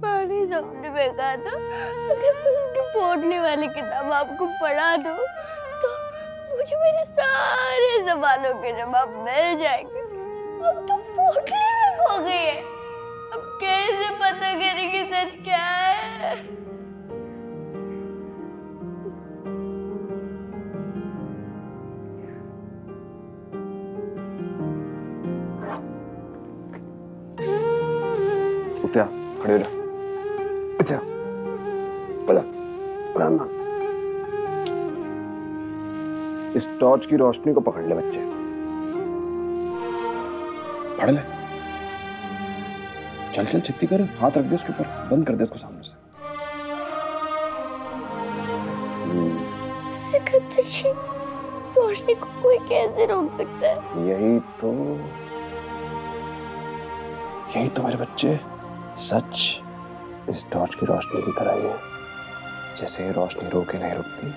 मैंने सपने में कहा था अगर मैं उसकी पोटली वाली किताब आपको पढ़ा दूं तो मुझे मेरे सारे सवालों के जवाब मिल जाएंगे। अब तो पोटली में खो गई है, अब कैसे पता करेंगे सच क्या है? उठा, खड़े हो जा। उठा, पढ़ा, पढ़ना। इस टॉर्च की रोशनी को पकड़ ले बच्चे, पढ़ ले। चल चल चित्ती कर, हाथ रख दे उसके ऊपर, बंद कर दे उसको सामने से। सिकंदर जी, रोशनी को कोई कैसे रोक सकता है? यही तो मेरे बच्चे, सच इस टॉर्च की रोशनी की तरह ही है। जैसे ये रोशनी रोके नहीं रुकती,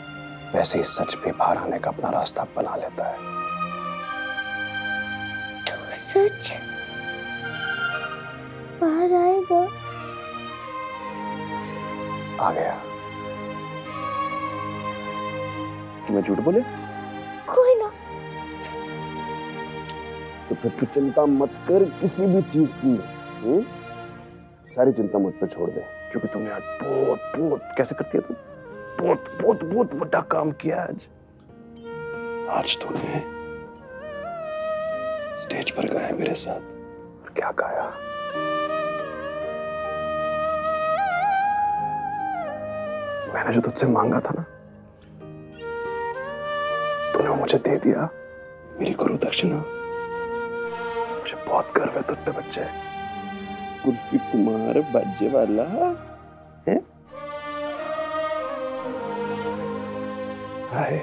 वैसे ही सच भी बाहर आने का अपना रास्ता बना लेता है। तो सच बाहर आएगा? आ गया। कि मैं झूठ बोले? कोई ना। तो फिर तू चिंता मत कर किसी भी चीज की। सारी चिंता मुझ पे छोड़ दे, क्योंकि तूने आज बहुत कैसे करती है तू, बहुत बड़ा काम किया आज तूने स्टेज पर गाया मेरे साथ। और क्या गाया? मैंने जो तुझसे मांगा था ना, तूने वो मुझे दे दिया, मेरी गुरु दक्षिणा। मुझे बहुत गर्व है तुझ पे बच्चे। कुल्फी कुमार बाजे वाला है। हाय,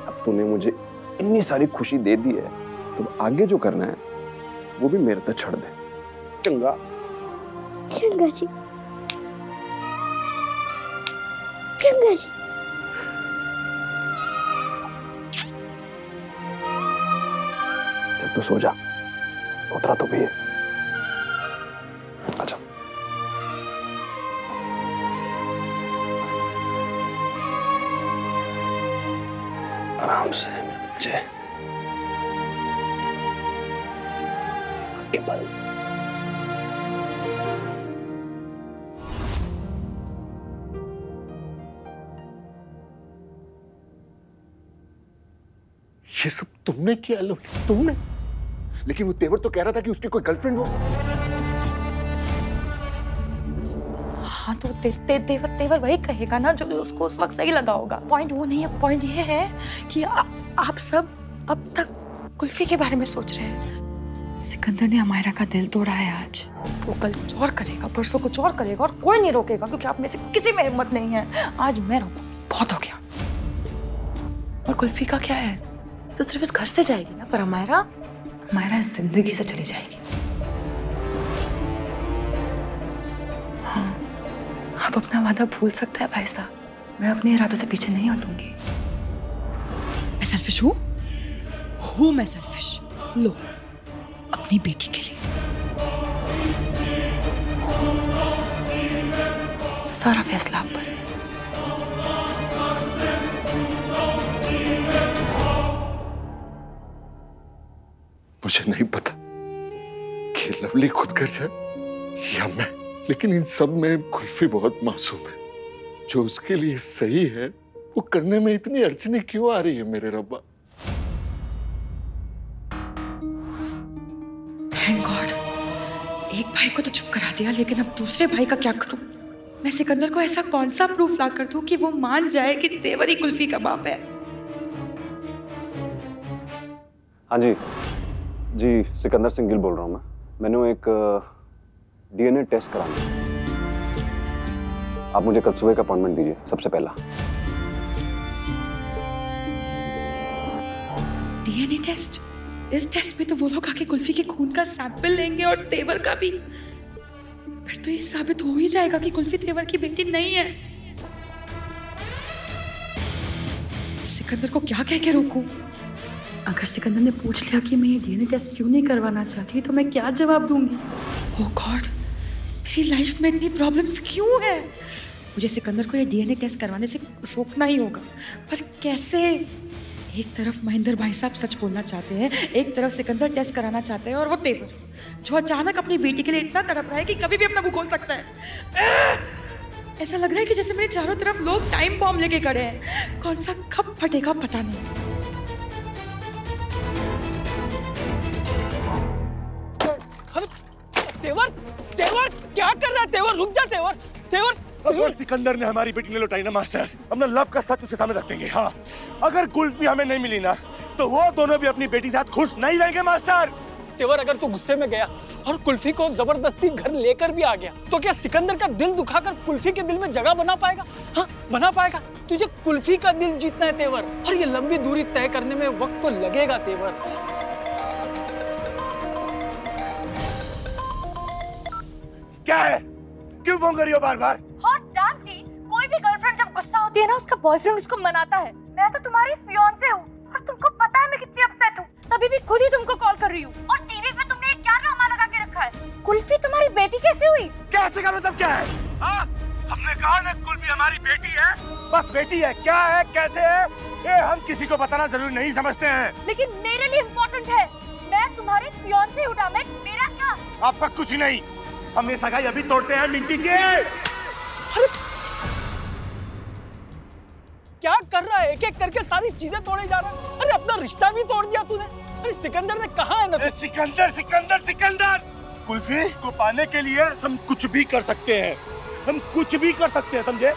अब तूने मुझे इतनी सारी खुशी दे दी है, तो आगे जो करना है वो भी मेरे तक छोड़ दे। चंगा चंगा जी, चंगा जी। जब तू सो जा, उतरा तो भी है। अच्छा, आराम से बच्चे, केवल ये सब तुमने किया लोही, तुमने? लेकिन वो तेवर तो कह रहा था कि उसकी कोई गर्लफ्रेंड हो। हाँ तो तेवर वही कहेगा ना जो उसको उस वक्त सही लगा होगा। पॉइंट वो नहीं है, पॉइंट ये है कि आप सब अब तक कुल्फी के बारे में सोच रहे हैं। सिकंदर ने अमायरा का दिल तोड़ा है आज। वो कल कुछ और करेगा, परसों कुछ और करेगा, और कोई नहीं रोकेगा, क्योंकि आप में से किसी में हिम्मत नहीं है। आज मैं रोकूं, बहुत हो गया। और कुल्फी का क्या है? तो सिर्फ इस घर से जाएगी ना, पर अमायरा इस जिंदगी से चली जाएगी। हाँ, आप अपना वादा भूल सकते हैं भाई साहब। मैं अपने इरादों से पीछे नहीं हटूंगी। मैं सेल्फिश हूँ मैं सेल्फिश। लो, अपनी बेटी के लिए सारा फैसला आप पर। मुझे नहीं पता कि लवली खुद कर जाए या मैं, लेकिन इन सब में कुल्फी बहुत मासूम है। जो उसके लिए सही है वो करने में इतनी अड़चने क्यों आ रही है मेरे रब्बा? थैंक गॉड, एक भाई को तो चुप करा दिया, लेकिन अब दूसरे भाई का क्या करूं? मैं सिकंदर को ऐसा कौन सा प्रूफ ला कर दूं कि वो मान जाए कि तेवर ही कुल्फी का बाप है? हाँ जी, सिकंदर सिंह गिल बोल रहा हूँ मैं। मैंने एक डीएनए टेस्ट कराना है। आप मुझे कल सुबह का अपॉइंटमेंट दीजिए सबसे पहला। DNA test? इस टेस्ट में तो वो लोग आके कुल्फी के खून का सैंपल लेंगे और तेवर का भी। फिर तो ये साबित हो ही जाएगा कि कुल्फी तेवर की बेटी नहीं है। सिकंदर को क्या कह के रोकूं? अगर सिकंदर ने पूछ लिया कि मैं ये डीएनए टेस्ट क्यों नहीं करवाना चाहती, तो मैं क्या जवाब दूंगी? ओह गॉड, मेरी लाइफ में इतनी प्रॉब्लम्स क्यों है? मुझे सिकंदर को ये डीएनए टेस्ट करवाने से रोकना ही होगा, पर कैसे? एक तरफ महेंद्र भाई साहब सच बोलना चाहते हैं, एक तरफ सिकंदर टेस्ट कराना चाहते हैं, और वो तेवर जो अचानक अपनी बेटी के लिए इतना तड़प रहा है कि कभी भी अपना मुंह खोल सकता है। ऐसा लग रहा है कि जैसे मेरे चारों तरफ लोग टाइम बॉम्ब लेके खड़े हैं, कौन सा कब फटेगा पता नहीं। तेवर, तेवर क्या कर रहा है? तेवर रुक जा। तेवर, तेवर, अगर सिकंदर ने हमारी बेटी ने लौटाई ना मास्टर, अपना लव का सच उसके सामने रख देंगे। हाँ, अगर कुल्फी हमें नहीं मिली ना, तो वो दोनों भी अपनी बेटी के साथ खुश नहीं रहेंगे मास्टर। तेवर, अगर तू गुस्से में गया और कुल्फी को जबरदस्ती घर लेकर भी आ गया, तो क्या सिकंदर का दिल दुखाकर कुल्फी के दिल में जगह बना पाएगा? हाँ, बना पाएगा? तुझे कुल्फी का दिल जीतना है तेवर, और ये लंबी दूरी तय करने में वक्त तो लगेगा तेवर। क्या है? क्यों फोन कर रही हो बार बार? हॉट डैम टी, कोई भी गर्लफ्रेंड जब गुस्सा होती है ना, उसका बॉयफ्रेंड उसको मनाता है। मैं तो तुम्हारी फियांसे हूँ, और तुमको पता है मैं कितनी अपसेट हूँ। तभी भी खुद ही तुमको कॉल कर रही हूँ, और टीवी पे तुमने क्या ड्रामा लगा के रखा है? कुल्फी तुम्हारी बेटी कैसे हुई? कैसे का मतलब क्या है? हाँ, हमने कहा ना कुल्फी हमारी बेटी है, बस बेटी है। क्या है, कैसे है, ये हम किसी को बताना जरूरी नहीं समझते हैं। लेकिन मेरे लिए इम्पोर्टेंट है। मैं तुम्हारे फियांसे हूँ डामेट, मेरा क्या? आपका कुछ नहीं, हम ये सगाई अभी तोड़ते हैं मिंटी जी। अरे क्या कर रहा है? एक एक करके सारी चीजें तोड़े जा रहा है। अरे अपना रिश्ता भी तोड़ दिया तूने। अरे सिकंदर ने कहा है ना? सिकंदर, सिकंदर, सिकंदर। कुल्फी को पाने के लिए हम कुछ भी कर सकते हैं, हम कुछ भी कर सकते हैं, समझे?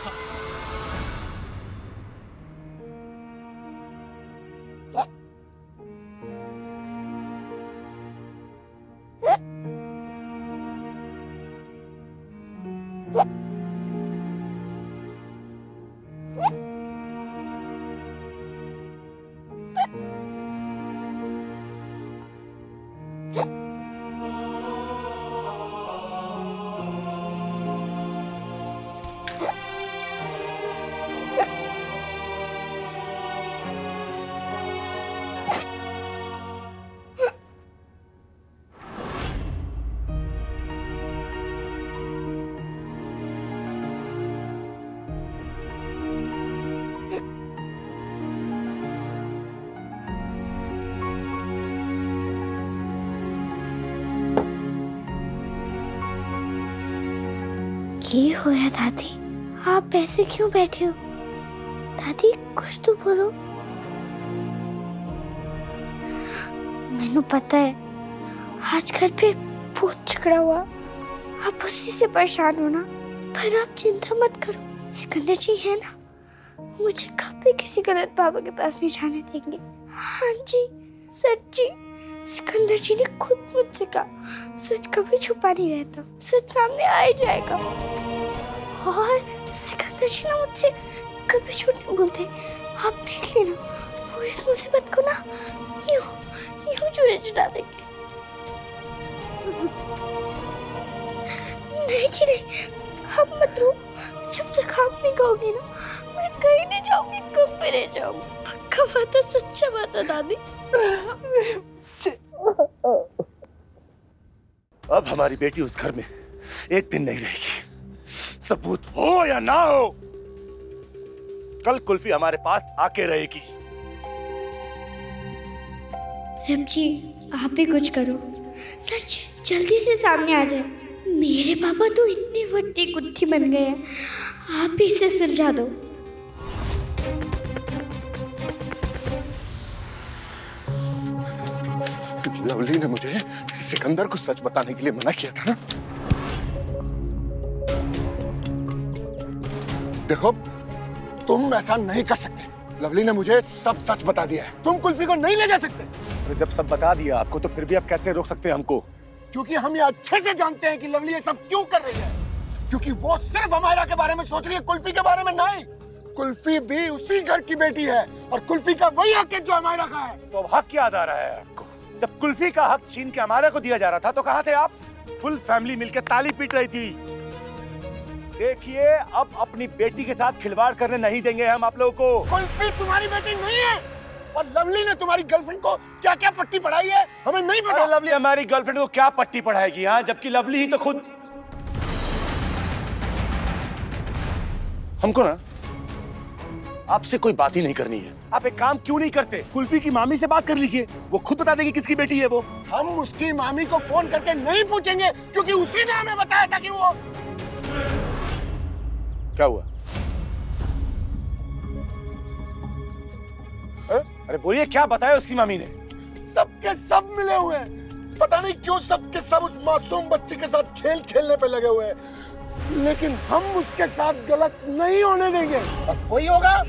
ये होया दादी, आप ऐसे क्यों बैठे हो? दादी कुछ तो बोलो। मैंने पता है आज घर पे बहुत झगड़ा हुआ, आप उसी से परेशान हो ना, पर आप चिंता मत करो, सिकंदर जी है ना, मुझे कभी किसी गलत बाबा के पास नहीं जाने देंगे। हाँ जी, सच्ची, सिकंदर जी ने खुद मुझसे कहा सच कभी छुपा नहीं रहता, सच सामने आ ही जाएगा। और सिकंदर जी ना मुझसे कभी झूठ नहीं बोलते, आप देख लेना, वो इस मुसीबत को ना यूं चूरे चढ़ा देंगे। नहीं जी नहीं, आप मत रो, जब तक आप नहीं कहोगे ना मैं कहीं नहीं जाऊंगी, कब भी नहीं जाऊंगी। पक्का बात है, सच्चा बात है दादी। अब हमारी बेटी उस घर में एक दिन नहीं रहेगी, सबूत हो या ना हो, कल कुल्फी हमारे पास आके रहेगी। रब जी आप भी कुछ करो, सच जल्दी से सामने आ जाए। मेरे पापा तो इतनी बड़ी गुत्थी बन गए हैं, आप भी इसे सुलझा दो। लवली ने मुझे सिकंदर को सच बताने के लिए मना किया था ना। देखो, तुम ऐसा नहीं कर सकते। लवली ने मुझे सब सच बता दिया है, तुम कुल्फी को नहीं ले जा सकते। अरे जब सब बता दिया आपको, तो फिर भी आप कैसे रोक सकते हैं हमको? क्योंकि हम ये अच्छे से जानते हैं कि लवली ये सब क्यों कर रही है, क्योंकि वो सिर्फ हमारा के बारे में सोच रही है, कुल्फी के बारे में नहीं। कुल्फी भी उसी घर की बेटी है, और कुल्फी का वही हक है जो हमारा का है। तो अब हक याद आ रहा है आपको? जब कुल्फी का हक छीन के हमारे को दिया जा रहा था, तो कहाँ थे आप? फुल फैमिली मिलकर ताली पीट रही थी। देखिए, अब अपनी बेटी के साथ खिलवाड़ करने नहीं देंगे हम आप लोगों को। कुल्फी तुम्हारी बेटी नहीं है, और लवली ने तुम्हारी गर्लफ्रेंड को क्या क्या पट्टी पढ़ाई है हमें नहीं पता। लवली हमारी गर्लफ्रेंड को क्या पट्टी पढ़ाएगी? हाँ, जबकि लवली ही तो खुद हमको ना आपसे कोई बात ही नहीं करनी है। आप एक काम क्यों नहीं करते, कुल्फी की मामी से बात कर लीजिए, वो खुद बता देगी किसकी बेटी है वो। हम उसकी मामी को फोन करके नहीं पूछेंगे क्योंकि उसी ने हमें बताया था कि वो। क्या हुआ? अरे बोलिए, क्या बताया उसकी मामी ने? सबके सब मिले हुए हैं, पता नहीं क्यों सबके सब उस मासूम बच्ची के साथ खेल खेलने पे लगे हुए हैं, लेकिन हम उसके साथ गलत नहीं होने देंगे। और वही होगा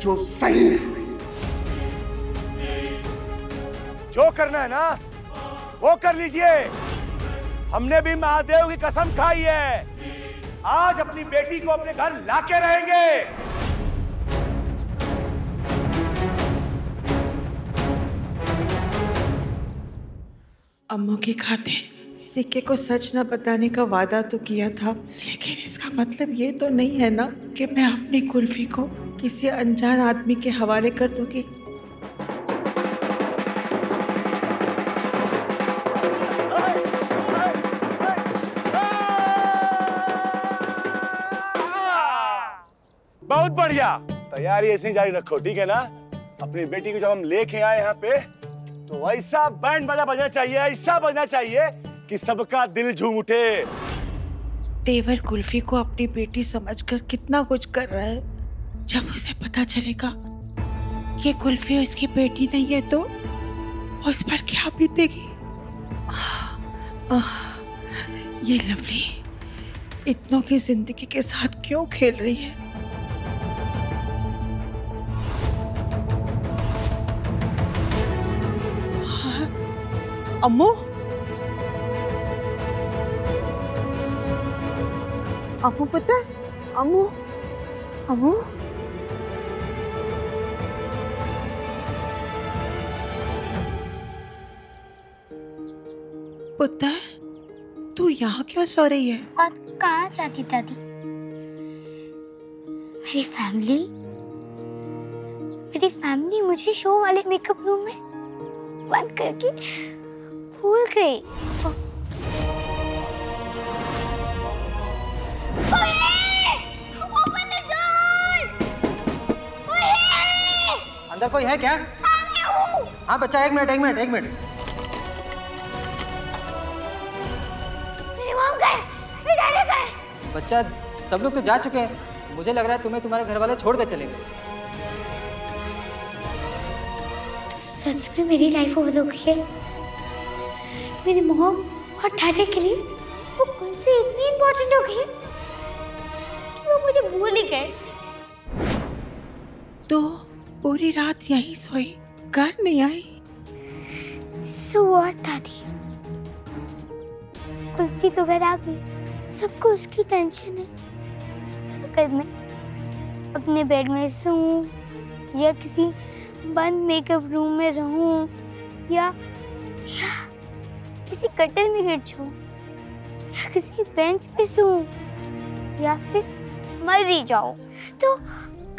जो सही है। जो करना है ना वो कर लीजिए। हमने भी महादेव की कसम खाई है, आज अपनी बेटी को अपने घर लाके रहेंगे। अम्मू की खातिर सिक्के को सच न बताने का वादा तो किया था, लेकिन इसका मतलब ये तो नहीं है ना कि मैं अपनी कुल्फी को किसी अनजान आदमी के हवाले कर दूंगी। बहुत बढ़िया, तैयारी ऐसी जारी रखो, ठीक है ना। अपनी बेटी को जब हम लेके आए यहाँ पे तो ऐसा बैंड बाजा बजना चाहिए, ऐसा बजना चाहिए कि सबका दिल झूम उठे। तेवर कुल्फी को अपनी बेटी समझकर कितना कुछ कर रहा है, जब उसे पता चलेगा कि कुल्फी उसकी बेटी नहीं है तो उस पर क्या बीतेगी। ये लवली इतनों की जिंदगी के साथ क्यों खेल रही है? अम्मू, अम्मू पता है, अम्मू अम्मू पुत्र, तू यहाँ क्यों सो रही है? और कहाँ जाती दादी? मेरी फैमिली मुझे शो वाले मेकअप रूम में बंद करके भूल गई। अंदर कोई है क्या? हाँ बच्चा, एक मिनट। मेरी मॉम गए, मेरे डैडी गए। बच्चा, सब लोग तो जा चुके हैं, मुझे लग रहा है तुम्हें तुम्हारे घर वाले छोड़ कर चले गए। तो सच में मेरी लाइफ ओवर हो गई है। मेरी मॉम और डैडी के लिए वो कुल्फी इतनी इम्पोर्टेंट हो गई कि वो मुझे भूल ही गए। तो पूरी रात यहीं सोई, घर नहीं आई? So what, दादी? कुल्फी तो घर आ गई, सबको उसकी टेंशन है। अगर मैं अपने बेड में सोऊं या किसी बंद मेकअप रूम में रहूं या किसी कटर में गिर जाऊं या किसी बेंच पे सोऊं या फिर मर ही जाऊं, तो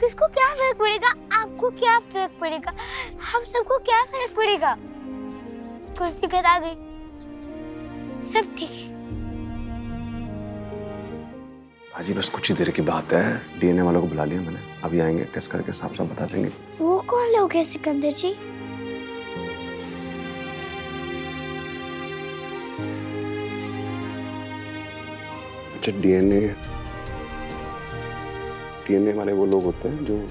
किसको क्या फर्क पड़ेगा? आपको क्या फर्क पड़ेगा? हम सबको क्या फर्क पड़ेगा? कुल्फी घर आ गई, सब ठीक है। हाजी बस कुछ ही देर की बात है, डीएनए वालों को बुला लिया मैंने, अभी आएंगे, टेस्ट करके साफ साफ बता देंगे। वो कौन लोग हैं सिकंदर जी? अच्छा, डीएनए वाले वो लोग होते हैं जो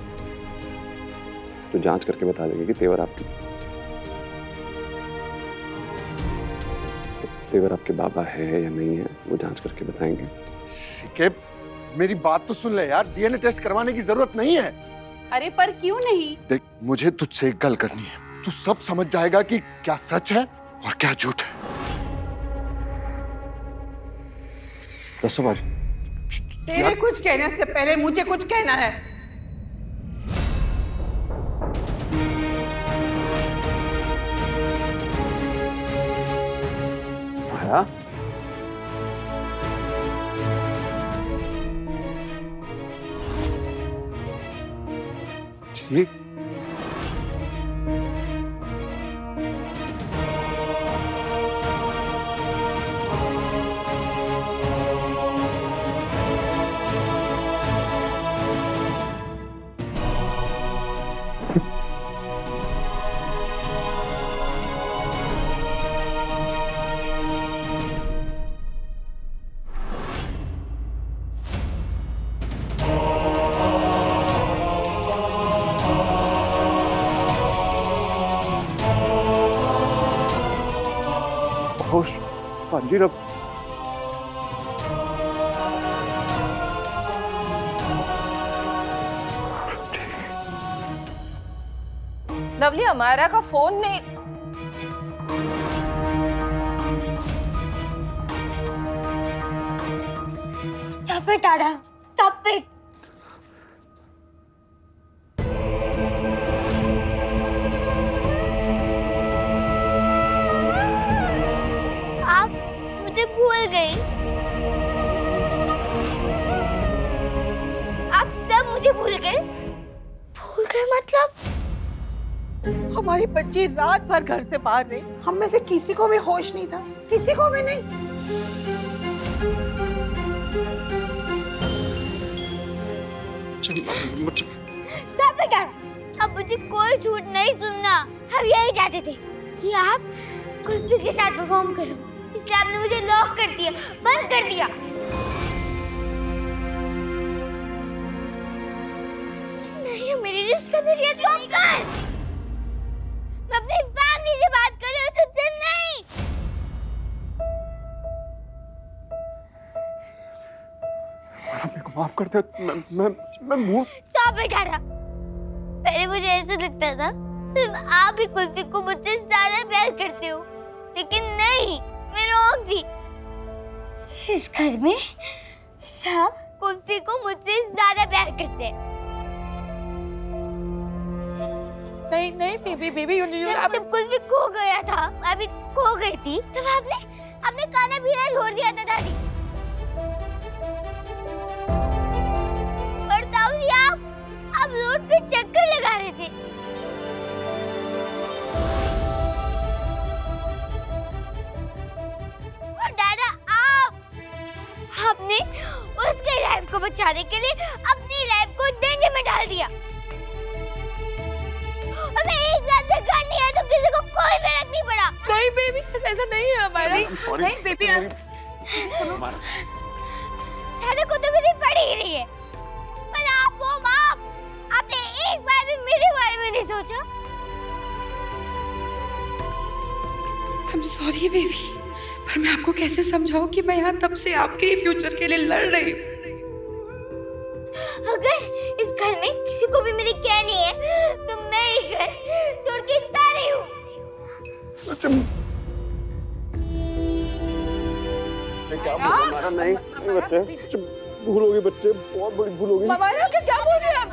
जांच करके बता देंगे कि तेवर आपके बाबा है या नहीं है, वो जांच करके बताएंगे। सिके, मेरी बात तो सुन ले यार, डीएनए टेस्ट करवाने की जरूरत नहीं है। अरे पर क्यों नहीं? देख, मुझे तुझसे एक गल करनी है, तू सब समझ जाएगा कि क्या सच है और क्या झूठ है। दसो बात। तेरे कुछ कहने से पहले मुझे कुछ कहना है। आया? ठीक। होश। हाँ जी रब। लवली, हमारा का फोन नहीं। Stop it, Ada. Stop it. आप मुझे भूल गई। आप सब मुझे भूल गए। भूल गए मतलब? हमारी बच्ची रात भर घर से बाहर रही, हम में से किसी को भी होश नहीं था, किसी को भी नहीं। Stop it, Ada. अब मुझे कोई झूठ नहीं सुनना। हम यही चाहते थे कि आप कुल्फी के साथ परफॉर्म करो, इसलिए आपने मुझे लॉक कर दिया, बंद कर दिया। नहीं, मेरी जिसका भी रिएक्शन कर। मैं अपनी फैमिली से बात कर रही हूँ, तुझसे नहीं। मेरे को माफ कर दे। मैं मुंह। Stop it, Ada. पहले मुझे ऐसा लगता था सिर्फ आप ही कुल्फी को मुझसे ज्यादा प्यार करते हो, लेकिन नहीं, मैं रॉन्ग थी। इस घर में सब कुल्फी को मुझसे ज्यादा प्यार करते हैं। नहीं नहीं बेबी जब कुल्फी खो गया था, अभी खो गई थी, तब आपने खाना पीना छोड़ दिया था दादी। और ताऊजी, आप रोड पे चक्कर लगा रहे थे। और दादा, आपने उसके लाइफ को बचाने के लिए अपनी लाइफ को डेंजर में डाल दिया। और मैं एक रात से घर नहीं आया तो किसी को कोई फर्क नहीं पड़ा। नहीं बेबी, ऐसा नहीं है हमारा। नहीं बेबी, सुनो। दादा को तो मेरी पड़ी ही नहीं है, पर आप वो बाप, आपने एक बार भी मेरे बारे में नहीं सोचा। I'm sorry बेबी, पर मैं आपको कैसे समझाऊं कि मैं यहाँ तब से आपके फ्यूचर के लिए लड़ रही हूँ। अगर इस घर में किसी को भी मेरी केयर नहीं है, तो मैं ये घर छोड़ के जा रही हूँ। क्या बोल नहीं बच्चे, भूल होगी बच्चे, बहुत बड़ी भूल होगी। हमारा क्या बोल रहे हैं आप?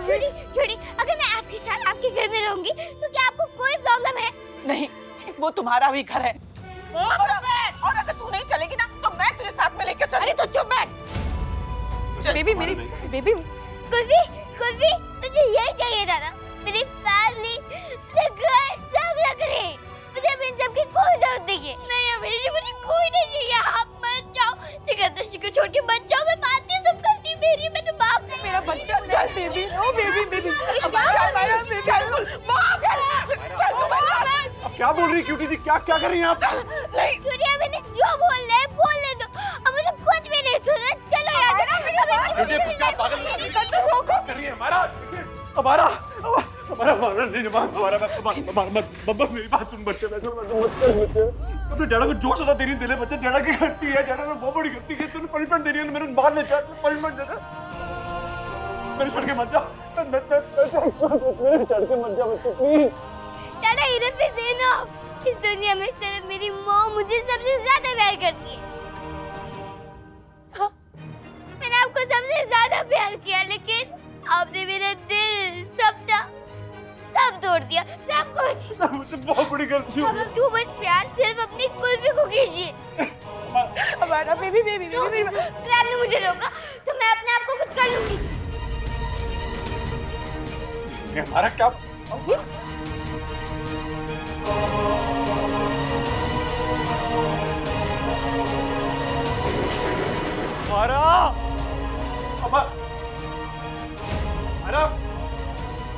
छोड़ी, अगर मैं आपके साथ आपके घर में रहूंगी तो क्या आपको कोई प्रॉब्लम है? नहीं, वो तुम्हारा भी घर है। और अगर तू नहीं चलेगी ना तो मैं तुझे साथ में लेकर चलूंगी। तो चुप बैठ। बेबी मेरी बेबी। कुल्फी, मुझे यही चाहिए था ना, मेरी फैमिली, मेरे घर, सब लग रहे। मुझे अब इन सब की कोई जरूरत नहीं है। नहीं, मुझे कोई नहीं चाहिए। आप मत जाओ, सिकंदर को छोड़ के मत जाओ। मैं मानती हूँ सब गलती मेरी, मैंने माफ नहीं। मेरा बच्चा, चल बेबी, ओ बेबी, अब क्या बोल रही क्यूटी जी? क्या कर रही हैं आप? नहीं, क्यूटी, अब इन्हें जो बोलने दो। अब मुझे कुछ भी नहीं सुनना। चलो यार, क्या पागल कर रही है? हमारा मेरी बात सुन बच्चे, मत कर बच्चे। तो जड़ा को जोश होता तेरी दिले बच्चे, जड़ा की गलती है, जड़ा में बहुत बड़ी गलती है। तूने पनिशमेंट दे रही है, मेरे बाहर ले जा, पनिशमेंट दे दे। मेरे छोड़ के मत जा, मेरे छोड़ के मत जा बच्चे, प्लीज। दादा, इनफ इज इनफ। इस दुनिया में सिर्फ मेरी माँ मुझे सबसे ज्यादा प्यार करती है। मैंने आपको सबसे ज्यादा प्यार किया, लेकिन आपने मेरा दिल, सपना, सब तोड़ दिया, सब कुछ। मुझसे बहुत बड़ी गलती हो गई। तू बस प्यार सिर्फ अपनी कुल्फी को कीजिए। हमारा बेबी। आपने मुझे रोका तो मैं अपने आप को कुछ कर लूंगी। हमारा क्या?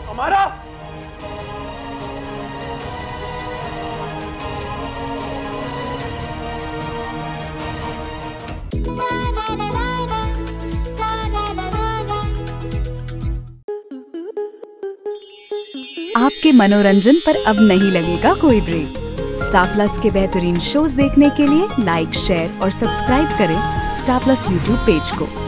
हमारा आपके मनोरंजन पर अब नहीं लगेगा कोई ब्रेक। स्टार प्लस के बेहतरीन शोज देखने के लिए लाइक, शेयर और सब्सक्राइब करें स्टार प्लस यूट्यूब पेज को।